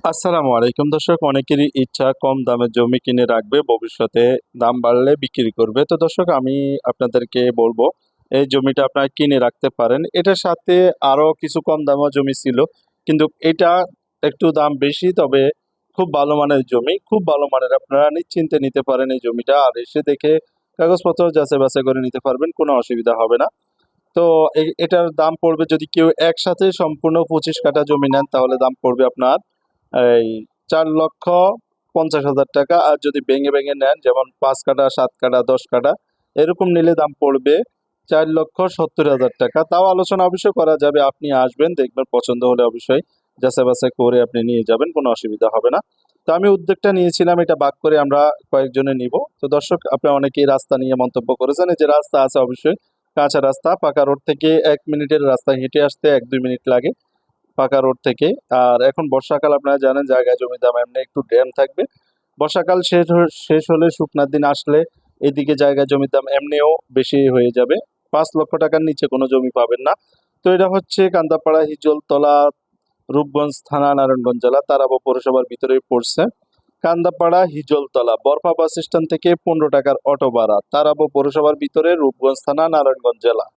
আসসালামু আলাইকুম দর্শক, অনেকেরই ইচ্ছা কম দামে জমি কিনে রাখবে, ভবিষ্যতে দাম বাড়লে বিক্রি করবে। তো দর্শক, আমি আপনাদেরকে বলবো এই জমিটা আপনারা কিনে রাখতে পারেন। এটার সাথে আরো কিছু কম দামে জমি ছিল, কিন্তু এটা একটু দাম বেশি। তবে খুব ভালো মানের জমি, খুব ভালো মানের, আপনারা নিশ্চিন্তে নিতে পারেন এই জমিটা। আর এসে দেখে কাগজপত্র যাচাই বাছাই করে নিতে পারবেন, কোনো অসুবিধা হবে না। তো এটার দাম পড়বে, যদি কেউ একসাথে সম্পূর্ণ 25 কাঠা জমি নেন তাহলে দাম পড়বে আপনার এই 4,50,000 টাকা। আর যদি ভেঙে ভেঙে নেন, যেমন 5 কাঠা, 7 কাঠা, 10 কাঠা এরকম নিলে দাম পড়বে 4,70,000 টাকা। তাও আলোচনা অবশ্যই করা যাবে, আপনি আসবেন, দেখবেন, পছন্দ হলে অবশ্যই যাচাই বাছাই করে আপনি নিয়ে যাবেন, কোনো অসুবিধা হবে না। তো আমি উদ্যোগটা নিয়েছিলাম, এটা ভাগ করে আমরা কয়েকজনে নিব। তো দর্শক, আপনারা অনেকেই রাস্তা নিয়ে মন্তব্য করেছেন। এই যে রাস্তা আছে, অবশ্যই কাঁচা রাস্তা, পাকা রোড থেকে 1 মিনিটের রাস্তা, হেঁটে আসতে 1-2 মিনিট লাগে পাকা রোড থেকে। আর এখন বর্ষাকাল, আপনারা জানেন জায়গা জমির দাম এমনি একটু ড্যাম থাকবে। বর্ষাকাল শেষ হলে, শুকনার দিন আসলে এদিকে জায়গা জমির দাম এমনিও বেশি হয়ে যাবে। 5 লক্ষ টাকার নিচে কোনো জমি পাবেন না। তো এটা হচ্ছে কান্দাপাড়া, হিজলতলা, রূপগঞ্জ থানা, নারায়ণগঞ্জ জেলা, তারাবো পৌরসভার ভিতরেই পড়ছে। কান্দাপাড়া, হিজলতলা, বরফা বাস স্ট্যান্ড থেকে 15 টাকার অটো ভাড়া, তারাবো পৌরসভার ভিতরে, রূপগঞ্জ থানা, নারায়ণগঞ্জ জেলা।